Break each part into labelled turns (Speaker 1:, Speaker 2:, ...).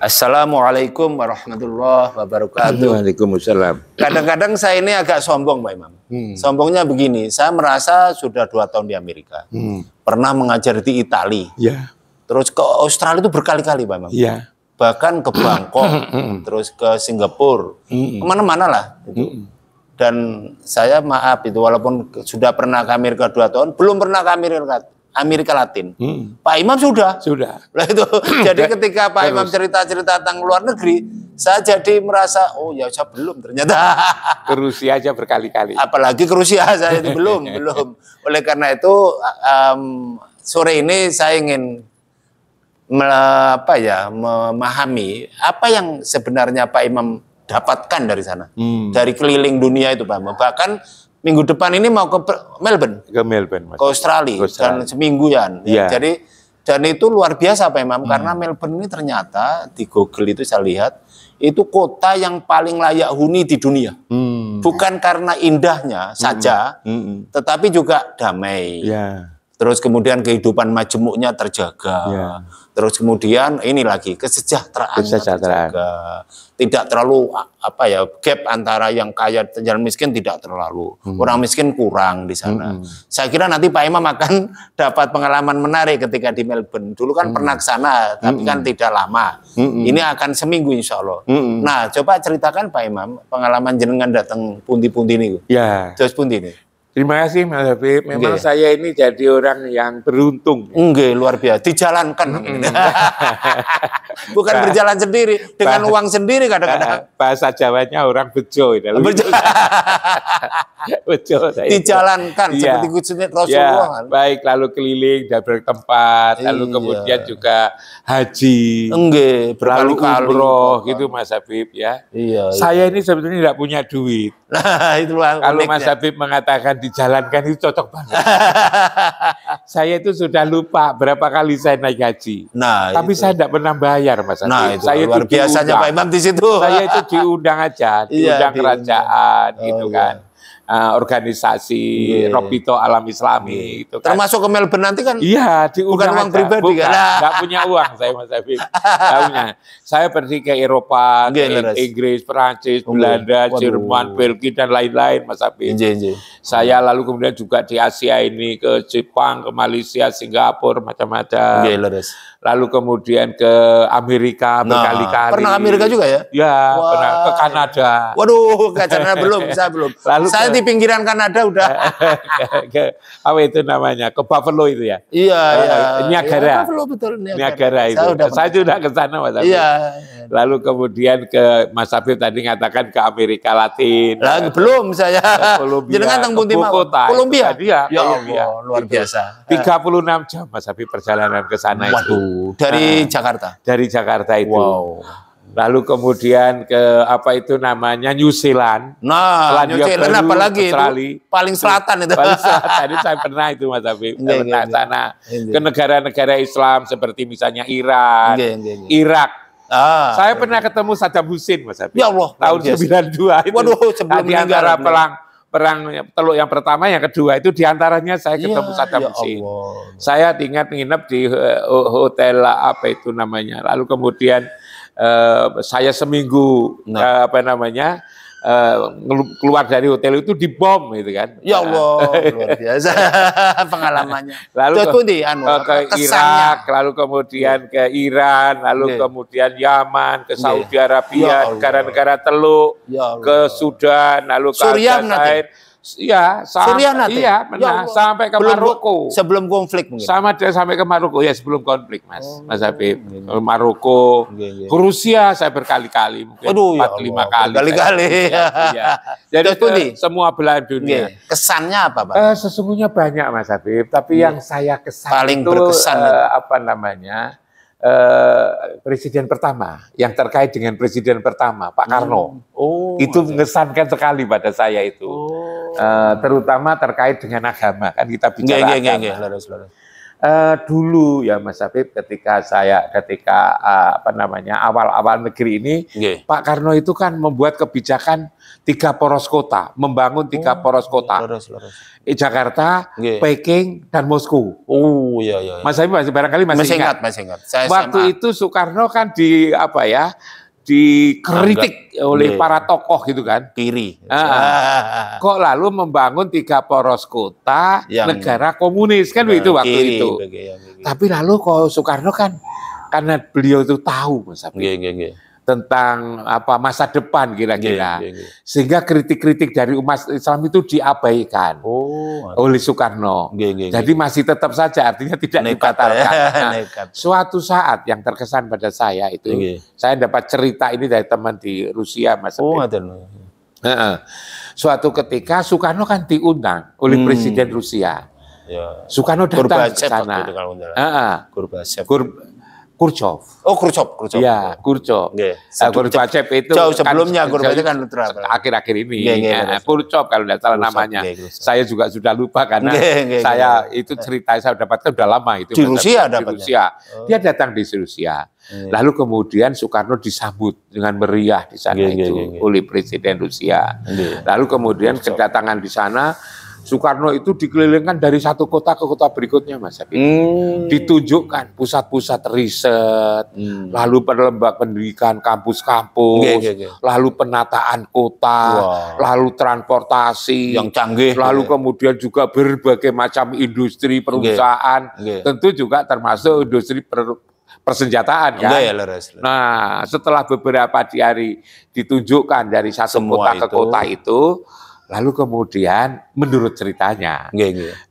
Speaker 1: Assalamualaikum warahmatullahi wabarakatuh.
Speaker 2: Waalaikumsalam.
Speaker 1: Kadang-kadang saya ini agak sombong, Pak Imam. Sombongnya begini, saya merasa sudah 2 tahun di Amerika. Pernah mengajar di Italia.
Speaker 2: Ya.
Speaker 1: Terus ke Australia itu berkali-kali, Pak Imam.
Speaker 2: Ya.
Speaker 1: Bahkan ke Bangkok, terus ke Singapura, kemana-mana lah. Gitu. Dan saya maaf itu, walaupun sudah pernah ke Amerika 2 tahun, belum pernah ke Amerika Latin. Pak Imam sudah. Nah, itu. Jadi ketika Pak Imam cerita-cerita tentang luar negeri, saya jadi merasa, oh ya saya belum ternyata.
Speaker 2: Ke Rusia aja berkali-kali.
Speaker 1: Apalagi ke Rusia saya itu belum. Oleh karena itu sore ini saya ingin memahami apa yang sebenarnya Pak Imam dapatkan dari sana, dari keliling dunia itu, Pak Imam. Bahkan minggu depan ini mau ke Melbourne, ke Australia, dan semingguan. Ya. Jadi dan itu luar biasa, Pak Imam, karena Melbourne ini ternyata di Google itu saya lihat itu kota yang paling layak huni di dunia. Bukan karena indahnya saja, tetapi juga damai. Terus kemudian kehidupan majemuknya terjaga. Terus kemudian ini lagi kesejahteraan terjaga. Tidak terlalu gap antara yang kaya dan miskin tidak terlalu. Orang miskin kurang di sana. Saya kira nanti Pak Imam akan dapat pengalaman menarik ketika di Melbourne. Dulu kan pernah ke sana, tapi kan tidak lama. Ini akan seminggu insya Allah. Nah, coba ceritakan Pak Imam pengalaman jenengan datang pundi-pundi ini.
Speaker 2: Ya.
Speaker 1: Terus pundi ini.
Speaker 2: Terima kasih Mas Habib. Memang saya ini jadi orang yang beruntung.
Speaker 1: Luar biasa. Dijalankan. Bukan berjalan sendiri. Dengan uang sendiri kadang-kadang.
Speaker 2: Bahasa Jawanya orang bejo. Bejo.
Speaker 1: Dijalankan. Seperti Gusti Rasulullah.
Speaker 2: Baik, lalu keliling dan bertempat. Lalu kemudian juga haji.
Speaker 1: Berkali-kali.
Speaker 2: Umroh gitu Mas Habib ya. Saya ini sebetulnya tidak punya duit.
Speaker 1: Nah, itulah
Speaker 2: kalau Mas Habib mengatakan dijalankan itu cocok banget. Saya itu sudah lupa berapa kali saya naik haji. Tapi saya tidak pernah bayar Mas Habib.
Speaker 1: Saya luar biasanya Pak Imam di situ.
Speaker 2: Saya itu diundang aja, diundang kerajaan gitu kan. Organisasi Robito Alam Islami itu kan.
Speaker 1: Termasuk ke Melbourne nanti kan?
Speaker 2: Iya, diundang.
Speaker 1: Bukan uang pribadi kan?
Speaker 2: Nggak punya uang saya Mas Habib. Saya pergi ke Eropa, ke Inggris, Perancis, Belanda, Jerman, Belgia dan lain-lain Mas Habib. Saya lalu kemudian juga di Asia ini ke Jepang, ke Malaysia, Singapura, macam-macam. Lalu kemudian ke Amerika berkali-kali.
Speaker 1: Pernah Amerika juga ya?
Speaker 2: Ya, pernah ke Kanada.
Speaker 1: Waduh, ke Kanada saya belum.
Speaker 2: Lalu
Speaker 1: saya di pinggiran Kanada udah.
Speaker 2: Apa itu namanya? Ke Buffalo itu ya?
Speaker 1: Iya.
Speaker 2: Niagara.
Speaker 1: Buffalo betul.
Speaker 2: Niagara itu. Saya sudah ke sana Mas Habib.
Speaker 1: Iya.
Speaker 2: Lalu kemudian ke Mas Habib tadi ngatakan ke Amerika Latin.
Speaker 1: Belum saya. Jangan tentang Kolombia.
Speaker 2: Ya
Speaker 1: Allah, luar biasa.
Speaker 2: 36 jam Mas Habib perjalanan ke sana itu.
Speaker 1: Dari Jakarta?
Speaker 2: Dari Jakarta itu.
Speaker 1: Wow.
Speaker 2: Lalu kemudian ke apa itu namanya New Zealand.
Speaker 1: New Zealand apalagi itu paling selatan itu.
Speaker 2: Paling selatan itu saya pernah itu Mas Habib. Saya pernah sana ke negara-negara Islam seperti misalnya Iran, Irak. Saya pernah ketemu Saddam Hussein Mas Habib.
Speaker 1: Ya Allah.
Speaker 2: Tahun 92 itu.
Speaker 1: Waduh, sebelum
Speaker 2: di antara perang Teluk yang pertama, yang kedua itu diantaranya saya ketemu Saddam Hussein. Saya nginep di hotel apa itu namanya. Lalu kemudian saya seminggu keluar dari hotel itu dibom gitu kan.
Speaker 1: Ya Allah, luar biasa pengalamannya.
Speaker 2: Lalu ke Irak, lalu kemudian ke Iran, lalu kemudian Yaman, ke Saudi Arabia, negara-negara Teluk, ke Sudan, lalu ke Aljazair. Iya, sampai ke Maroko.
Speaker 1: Sebelum konflik mungkin.
Speaker 2: Sampai ke Maroko ya, sebelum konflik Mas Habib. Maroko, ke Rusia saya berkali-kali, mungkin 4-5 kali.
Speaker 1: Berkali-kali.
Speaker 2: Jadi semua belahan dunia.
Speaker 1: Kesannya apa, Pak?
Speaker 2: Sesungguhnya banyak Mas Habib, tapi yang saya
Speaker 1: paling
Speaker 2: itu
Speaker 1: berkesan
Speaker 2: presiden pertama, yang terkait dengan presiden pertama Pak Karno. Itu mengesankan sekali pada saya itu. Terutama terkait dengan agama, kan kita bicara agama. Dulu ya Mas Habib, ketika awal-awal negeri ini, Pak Karno itu kan membuat kebijakan 3 poros kota, membangun 3 poros kota. Jakarta, Peking, dan Moskow.
Speaker 1: Oh iya.
Speaker 2: Mas Habib barangkali masih ingat. Waktu itu Soekarno kan dikritik oleh para tokoh gitu kan.
Speaker 1: Kiri.
Speaker 2: Kok lalu membangun 3 poros kota negara komunis kan begitu waktu itu. Tapi lalu kok Soekarno kan karena beliau itu tahu Mas Habib tentang masa depan kira-kira, sehingga kritik-kritik dari umat Islam itu diabaikan oleh Soekarno. Jadi masih tetap saja, artinya tidak dibatalkan. Suatu saat yang terkesan pada saya itu, saya dapat cerita ini dari teman di Rusia, Mas. Suatu ketika Soekarno kan diundang oleh Presiden Rusia. Soekarno datang ke sana. Khrushchev.
Speaker 1: Oh, Khrushchev.
Speaker 2: Ya, Khrushchev. Khrushchev itu
Speaker 1: jauh sebelumnya, Khrushchev kan
Speaker 2: akhir-akhir ini. Khrushchev kalau tidak salah namanya. Saya juga sudah lupa karena saya itu cerita saya dapatkan sudah lama itu.
Speaker 1: Di Rusia dapatnya.
Speaker 2: Dia datang di Rusia. Lalu kemudian Soekarno disambut dengan meriah di sana itu oleh Presiden Rusia. Lalu kemudian kedatangan di sana, Soekarno itu dikelilingkan dari satu kota ke kota berikutnya, Mas Habib. Ditunjukkan pusat-pusat riset, lalu lembaga pendidikan, kampus-kampus, lalu penataan kota, lalu transportasi,
Speaker 1: yang canggih,
Speaker 2: lalu kemudian juga berbagai macam industri perusahaan, tentu juga termasuk industri persenjataan kan. Nah, setelah beberapa hari ditunjukkan dari satu kota ke kota itu, lalu kemudian menurut ceritanya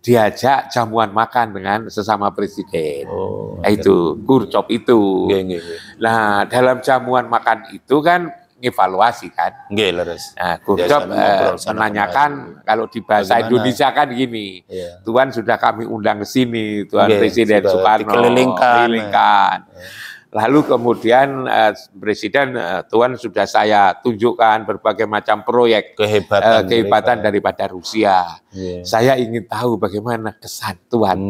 Speaker 2: diajak jamuan makan dengan sesama presiden. Itu Khrushchev itu. Nah, dalam jamuan makan itu kan evaluasi kan. Nah, Khrushchev menanyakan kalau di bahasa Indonesia kan gini. Tuan sudah kami undang ke sini, Tuan Presiden Soekarno. Kelilingkan. Lalu kemudian Presiden, Tuan sudah saya tunjukkan berbagai macam proyek kehebatan daripada Rusia. Saya ingin tahu bagaimana kesan Tuan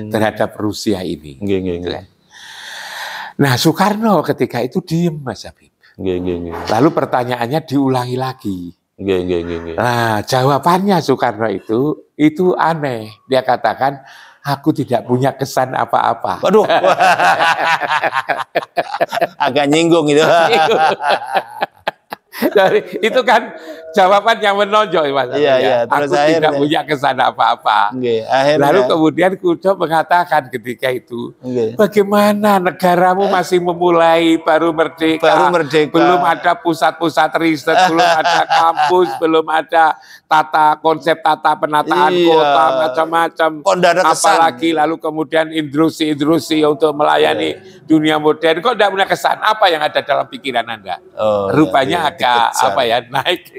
Speaker 2: terhadap Rusia ini. Nah, Soekarno ketika itu diem, Mas Habib. Lalu pertanyaannya diulangi lagi. Nah, jawabannya Soekarno itu aneh. Dia katakan, aku tidak punya kesan apa-apa.
Speaker 1: Waduh. Agak nyinggung itu.
Speaker 2: Jadi, itu kan jawaban yang menonjol, Mas. Aku tidak punya kesan apa-apa. Lalu kemudian Khrushchev mengatakan ketika itu, bagaimana negaramu masih memulai baru merdeka, belum ada pusat-pusat riset, belum ada kampus, belum ada konsep tata penataan kota macam-macam, apalagi lalu kemudian industri untuk melayani dunia modern. Kok tidak punya kesan? Apa yang ada dalam pikiran Anda? Rupanya agak naik,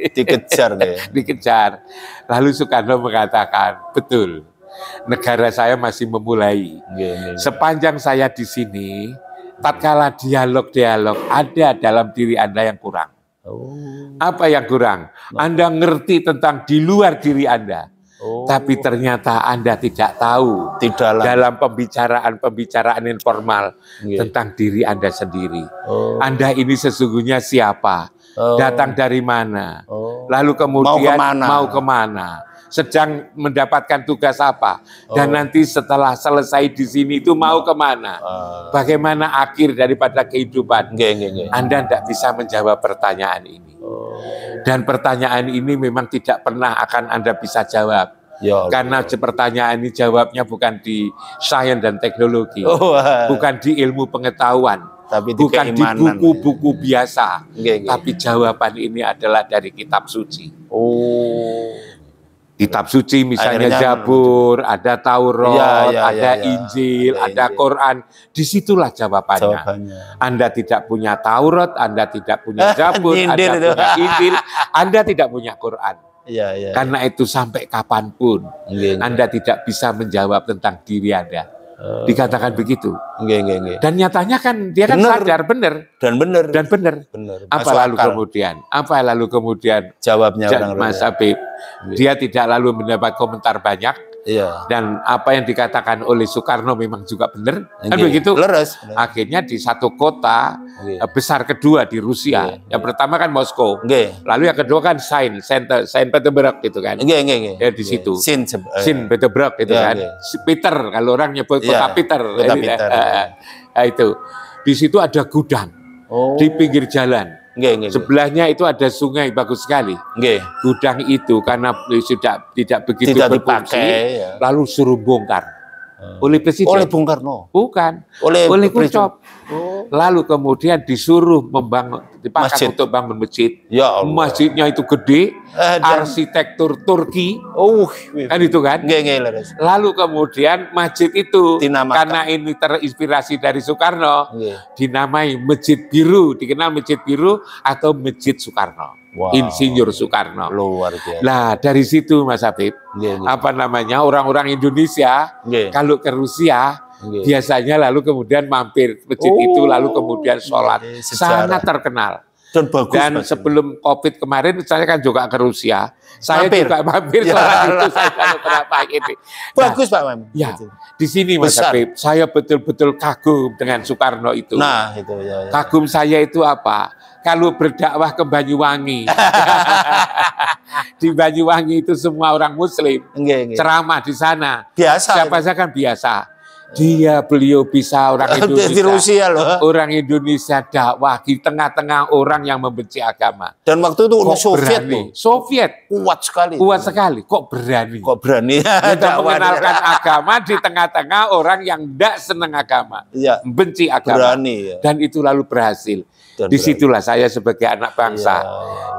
Speaker 2: dikejar. Lalu Soekarno mengatakan, betul, negara saya masih memulai. Sepanjang saya di sini, tatkala dialog ada dalam diri Anda yang kurang. Apa yang kurang? Anda ngerti tentang di luar diri Anda. Tapi ternyata Anda tidak tahu dalam pembicaraan informal tentang diri Anda sendiri. Anda ini sesungguhnya siapa? Datang dari mana? Lalu kemudian mau kemana? Sedang mendapatkan tugas apa? Dan nanti setelah selesai di sini itu mau kemana? Bagaimana akhir daripada kehidupan? Anda tidak bisa menjawab pertanyaan ini. Dan pertanyaan ini memang tidak pernah akan Anda bisa jawab. Karena pertanyaan ini jawabnya bukan di sains dan teknologi, bukan di ilmu pengetahuan, bukan di buku-buku biasa, tapi jawaban ini adalah dari kitab suci. Kitab suci misalnya Zabur, ada Taurat, ada Injil, ada Quran. Disitulah jawabannya. Anda tidak punya Taurat, Anda tidak punya Zabur, Anda punya Injil, Anda tidak punya Quran. Karena itu sampai kapanpun Anda tidak bisa menjawab tentang diri Anda. Dikatakan begitu. Dan nyatanya kan dia kan sadar benar. Dan benar. Apa lalu kemudian
Speaker 1: jawabnya
Speaker 2: Mas Habib, dia tidak lalu mendapat komentar banyak. Iya. Dan apa yang dikatakan oleh Soekarno memang juga benar. Kan begitu.
Speaker 1: Leres.
Speaker 2: Akhirnya di satu kota besar kedua di Rusia. Yang pertama kan Moskow. Lalu yang kedua kan Saint Petersburg gitu kan. Ya di situ. Saint Petersburg gitu kan. Peter kalau orang nyebut kota Peter. Nah, itu. Di situ ada gudang. Di pinggir jalan. Sebelahnya itu ada sungai bagus sekali. Gudang itu karena sudah tidak begitu berfungsi, lalu suruh bongkar. Oleh Presiden.
Speaker 1: Oleh Bung Karno.
Speaker 2: Bukan. Oleh Khrushchev. Lalu kemudian disuruh dipakai untuk bangun masjid.
Speaker 1: Ya Allah.
Speaker 2: Masjidnya itu gede, arsitektur Turki. Kan itu kan? Lalu kemudian masjid itu karena ini terinspirasi dari Soekarno, dinamai Masjid Biru, dikenal Masjid Biru atau Masjid Soekarno. Insinyur Soekarno.
Speaker 1: Luar biasa.
Speaker 2: Nah, dari situ Mas Habib, orang-orang Indonesia kalau ke Rusia biasanya lalu kemudian mampir masjid itu lalu kemudian sholat. Sangat terkenal. Dan sebelum COVID kemarin saya kan juga ke Rusia. Saya juga mampir sholat itu saya beberapa ini.
Speaker 1: Bagus Pak Mam.
Speaker 2: Ya, di sini Mas Habib, saya betul-betul kagum dengan Soekarno itu.
Speaker 1: Nah, itu ya.
Speaker 2: Kagum saya itu apa? Kalau berdakwah ke Banyuwangi, di Banyuwangi itu semua orang Muslim, ceramah di sana.
Speaker 1: Biasa.
Speaker 2: Siapa saja kan biasa. Beliau bisa orang Indonesia.
Speaker 1: Di Rusia loh.
Speaker 2: Orang Indonesia dakwah di tengah-tengah orang yang membenci agama.
Speaker 1: Dan waktu itu Soviet
Speaker 2: loh. Soviet
Speaker 1: kuat sekali.
Speaker 2: Kuat sekali. Kok berani?
Speaker 1: Kok berani?
Speaker 2: Kita mengenalkan agama di tengah-tengah orang yang tidak senang agama, membenci agama.
Speaker 1: Berani.
Speaker 2: Dan itu lalu berhasil. Disitulah saya sebagai anak bangsa,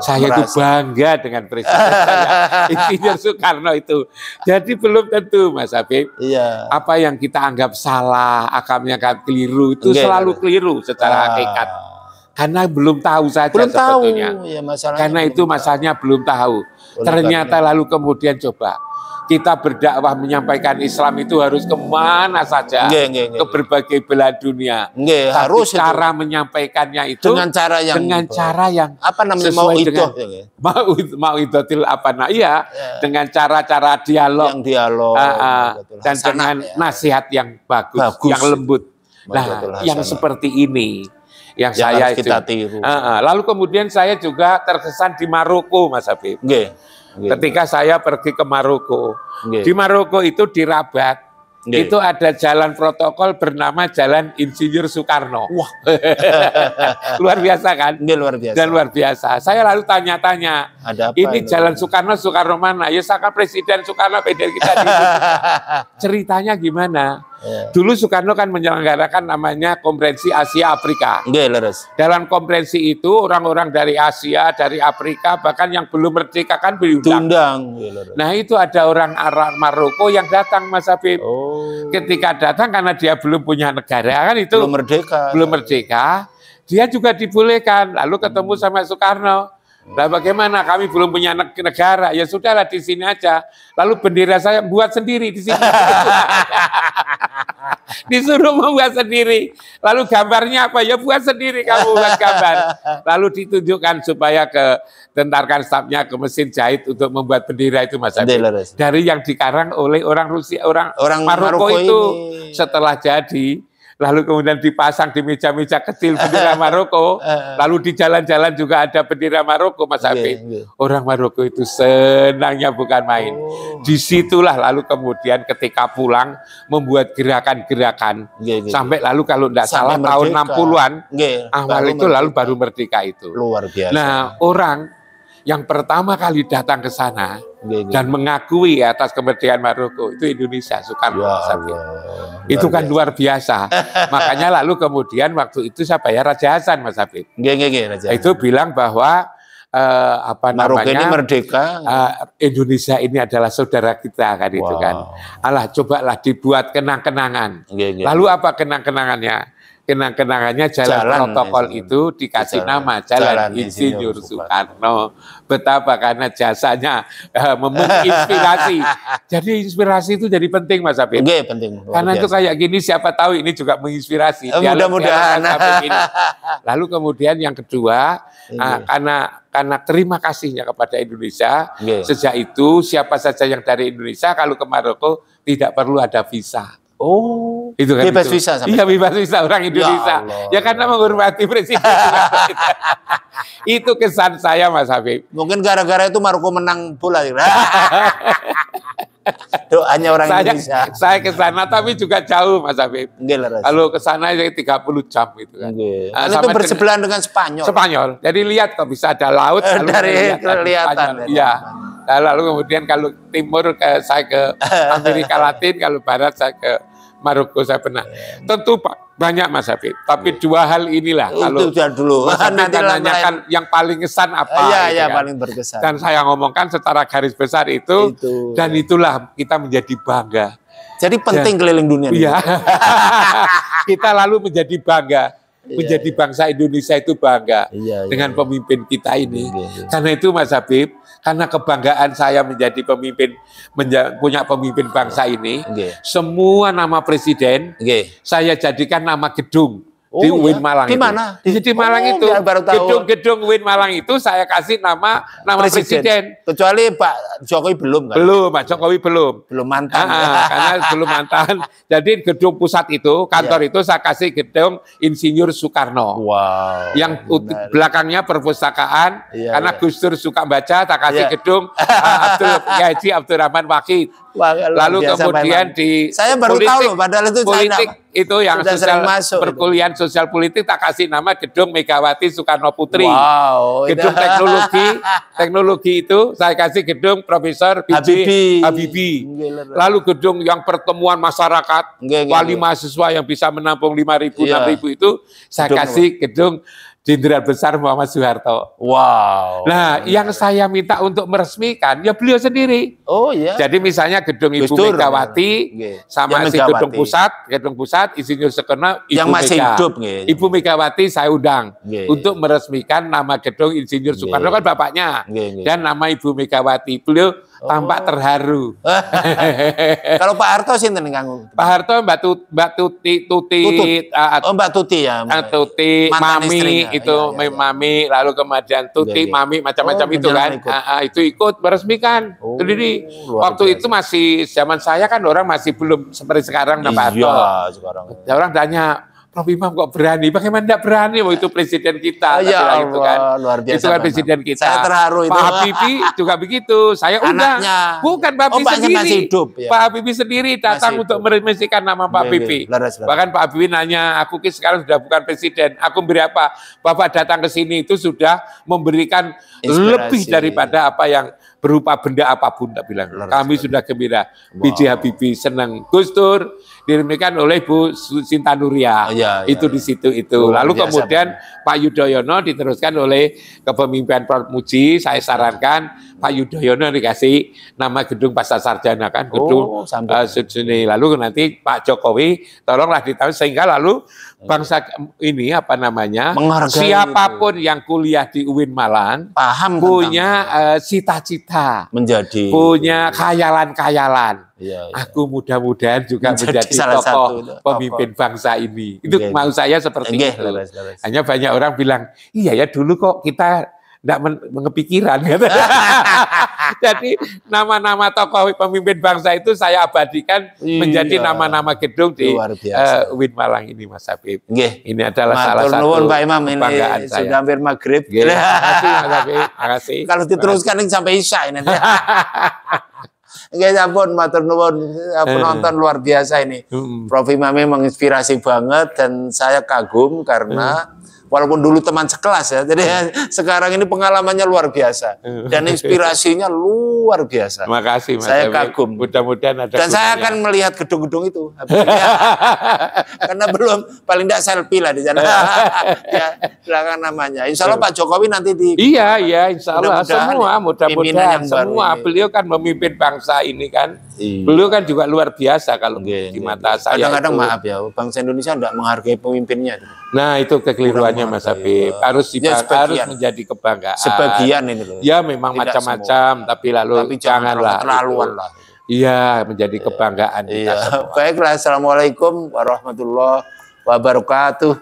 Speaker 2: saya itu bangga dengan presiden saya, Insinyur Soekarno itu. Jadi belum tentu Mas Habib, apa yang kita anggap salah, akamnya keliru itu selalu keliru secara hakikat. Karena belum tahu saja sebetulnya. Karena itu masalahnya belum tahu. Ternyata lalu kemudian coba. Kita berdakwah menyampaikan Islam itu harus kemana saja, ke berbagai belahan dunia.
Speaker 1: Harus
Speaker 2: cara menyampaikannya itu
Speaker 1: dengan cara yang
Speaker 2: apa namanya mau'idotil dengan cara-cara dialog dan dengan nasihat yang bagus. Yang lembut. Nah, yang seperti ini yang saya
Speaker 1: kita tiru.
Speaker 2: Lalu kemudian saya juga terkesan di Maroko, Mas Habib. Ketika saya pergi ke Maroko, di Maroko itu di Rabat, itu ada jalan protokol bernama Jalan Insinyur Soekarno.
Speaker 1: Wah,
Speaker 2: luar biasa kan?
Speaker 1: Luar biasa.
Speaker 2: Dan luar biasa. Saya lalu tanya-tanya, ini Jalan Soekarno mana? Ya sama Presiden Soekarno beda kita di ceritanya gimana? Dulu Soekarno kan menyelenggarakan namanya Konferensi Asia Afrika. Dalam konferensi itu orang-orang dari Asia, dari Afrika, bahkan yang belum merdeka kan diundang. Nah itu ada orang Arab Maroko yang datang Mas Habib. Ketika datang karena dia belum punya negara kan itu belum merdeka, dia juga dibolehkan. Lalu ketemu sama Soekarno. Nah bagaimana kami belum punya negara, ya sudahlah di sini aja. Lalu bendera saya buat sendiri di sini. Disuruh membuat sendiri. Lalu gambarnya apa? Ya buat sendiri kamu buat gambar. Lalu ditunjukkan supaya ke tentarkan stafnya ke mesin jahit untuk membuat bendera itu Mas Habib. Dari yang dikarang oleh orang Rusia, orang Maroko itu ini. Setelah jadi. Lalu kemudian dipasang di meja-meja kecil bendera Maroko, lalu di jalan-jalan juga ada bendera Maroko, Mas Habib. Orang Maroko itu senangnya bukan main. Disitulah lalu kemudian ketika pulang membuat gerakan-gerakan sampai lalu kalau tidak salah tahun 60-an awal itu lalu baru merdeka itu.
Speaker 1: Luar biasa.
Speaker 2: Nah orang yang pertama kali datang ke sana dan mengakui atas kemerdekaan Maroko itu Indonesia, Soekarno. Itu kan luar biasa. Makanya lalu kemudian waktu itu saya bayar Raja Hasan, Mas Habib. Itu bilang bahwa
Speaker 1: Maroko ini merdeka.
Speaker 2: Indonesia ini adalah saudara kita kan itu kan. Alah cobalah dibuat kenang-kenangan. Lalu apa kenang-kenangannya? kenang-kenangannya jalan protokol itu dikasih nama Jalan Insinyur Soekarno. Betapa karena jasanya menginspirasi. Jadi inspirasi itu jadi penting Mas Habib.
Speaker 1: Penting.
Speaker 2: Karena itu kayak gini siapa tahu ini juga menginspirasi.
Speaker 1: Mudah-mudahan.
Speaker 2: Lalu kemudian yang kedua, karena terima kasihnya kepada Indonesia, sejak itu siapa saja yang dari Indonesia kalau ke Maroko tidak perlu ada visa.
Speaker 1: Oh,
Speaker 2: itu kan
Speaker 1: bebas visa sampai.
Speaker 2: Iya, bebas visa orang Indonesia. Ya karena menghormati presiden. Itu kesan saya Mas Habib.
Speaker 1: Mungkin gara-gara itu Maroko menang bola. Doanya orang Indonesia.
Speaker 2: Saya ke sana tapi juga jauh Mas Habib. Kalau ke sana ya 30 jam gitu kan.
Speaker 1: Itu bersebelahan dengan Spanyol.
Speaker 2: Spanyol. Jadi lihat kok bisa ada laut
Speaker 1: dari kelihatan.
Speaker 2: Iya. Lalu kemudian kalau timur saya ke Amerika Latin, kalau barat saya ke Maroko saya pernah. Tentu banyak Mas Habib, tapi dua hal inilah kalau
Speaker 1: dulu.
Speaker 2: Mas Habib nanyakan yang paling kesan apa?
Speaker 1: Iya, paling berkesan.
Speaker 2: Dan saya ngomongkan secara garis besar itu. Dan itulah kita menjadi bangga.
Speaker 1: Jadi penting keliling dunia.
Speaker 2: Iya. Kita lalu menjadi bangga. Menjadi bangsa Indonesia itu bangga dengan pemimpin kita ini. Karena itu Mas Habib, karena kebanggaan saya menjadi pemimpin, punya pemimpin bangsa ini, semua nama presiden saya jadikan nama gedung. Di UIN Malang.
Speaker 1: Di mana?
Speaker 2: Di Malang itu. Gedung-gedung UIN Malang itu saya kasih nama presiden.
Speaker 1: Kecuali Pak Jokowi belum kan?
Speaker 2: Belum, Pak Jokowi belum.
Speaker 1: Belum mantan.
Speaker 2: Karena belum mantan. Jadi gedung pusat itu, kantor itu saya kasih gedung Insinyur Soekarno.
Speaker 1: Wow.
Speaker 2: Yang belakangnya perpustakaan, karena Gus Dur suka baca, tak kasih gedung Haji Abdurrahman Wahid. Lalu kemudian di
Speaker 1: saya baru
Speaker 2: politik,
Speaker 1: tahu loh, padahal itu
Speaker 2: politik itu yang perkuliahan sosial politik tak kasih nama gedung Megawati Soekarno Putri.
Speaker 1: Wow,
Speaker 2: gedung teknologi itu saya kasih gedung Profesor Habibie. Lalu gedung yang pertemuan masyarakat, wali mahasiswa yang bisa menampung 5.000, 6.000 itu saya kasih gedung Jenderal Besar Muhammad Soeharto.
Speaker 1: Wow.
Speaker 2: Nah, yang saya minta untuk meresmikan ya beliau sendiri.
Speaker 1: Oh iya.
Speaker 2: Jadi misalnya gedung Ibu Megawati sama si gedung pusat Insinyur Soekarno,
Speaker 1: yang masih hidup.
Speaker 2: Ibu Megawati saya undang untuk meresmikan nama gedung Insinyur Soekarno kan bapaknya dan nama Ibu Megawati. Beliau tampak terharu.
Speaker 1: Kalau Pak Harto sinten kanggo?
Speaker 2: Pak Harto Mbak Tuti.
Speaker 1: Mbak Tuti ya.
Speaker 2: Tuti, Mami itu Mami, lalu kemudian Tuti, Mami macam-macam itu kan. Itu ikut meresmikan. Jadi waktu itu masih zaman saya kan orang masih belum seperti sekarang Pak Harto.
Speaker 1: Iya, sekarang.
Speaker 2: Orang tanya, Prof Imam kok berani? Bagaimana tidak berani? Oh, itu presiden kita.
Speaker 1: Ya
Speaker 2: itu kan.
Speaker 1: luar biasa.
Speaker 2: Itu kan presiden kita.
Speaker 1: Saya terharu itu.
Speaker 2: Pak Habibie juga begitu. Saya undang. Bukan Pak Habibie sendiri.
Speaker 1: Masih hidup, ya.
Speaker 2: Pak Habibie sendiri datang untuk meremisikan nama Pak Habibie. Bahkan Pak Habibie nanya, aku sekarang sudah bukan presiden. Aku beri apa? Bapak datang ke sini itu sudah memberikan lebih daripada apa yang berupa benda apapun. Tak bilang. Kami sudah gembira. B.J. Habibie senang. Gus Dur diremikan oleh Bu Sinta Nuria. Itu di situ itu. Lalu kemudian Pak Yudhoyono diteruskan oleh kepemimpinan Prof Muji. Saya sarankan Pak Yudhoyono dikasih nama gedung Pasca Sarjana kan, gedung Sudjuni. Lalu nanti Pak Jokowi tolonglah ditambah sehingga lalu bangsa ini apa namanya siapapun yang kuliah di UIN Malang
Speaker 1: paham
Speaker 2: punya cita-cita
Speaker 1: menjadi
Speaker 2: punya khayalan-khayalan. Aku mudah-mudahan juga menjadi tokoh pemimpin bangsa ini. Itu mau saya seperti itu. Hanya banyak orang bilang, iya ya dulu kok kita tidak mengepikiran. Jadi nama-nama tokoh pemimpin bangsa itu saya abadikan menjadi nama-nama gedung di UIN Malang ini, Mas Habib. Ini adalah salah satu
Speaker 1: Pak Imam,
Speaker 2: kebanggaan
Speaker 1: ini
Speaker 2: saya.
Speaker 1: sudah hampir maghrib.
Speaker 2: Terima kasih, Mas Habib. Makasih.
Speaker 1: Kalau diteruskan ini sampai Isya ini. Nggih sampun matur nuwun penonton luar biasa ini. Prof Imam menginspirasi banget dan saya kagum karena walaupun dulu teman sekelas ya. Jadi sekarang ini pengalamannya luar biasa dan inspirasinya luar biasa.
Speaker 2: Makasih Mas.
Speaker 1: Saya kagum.
Speaker 2: Mudah-mudahan ada.
Speaker 1: Dan saya akan melihat gedung-gedung itu. Karena belum, paling tidak selfie lah di sana. Ya, silakan namanya. Insya Allah Pak Jokowi nanti di.
Speaker 2: Iya, Insya Allah semua mudah-mudahan semua. Beliau kan memimpin bangsa ini kan. Beliau kan juga luar biasa kalau di mata saya.
Speaker 1: Kadang-kadang maaf ya, bangsa Indonesia tidak menghargai pemimpinnya.
Speaker 2: Nah itu kekeliruannya Mas Habib. Harus menjadi kebanggaan.
Speaker 1: Sebagian ini loh.
Speaker 2: Ya memang macam-macam, tapi janganlah
Speaker 1: keterlaluan lah.
Speaker 2: Iya, menjadi kebanggaan.
Speaker 1: Iya. Baiklah, assalamualaikum warahmatullahi wabarakatuh.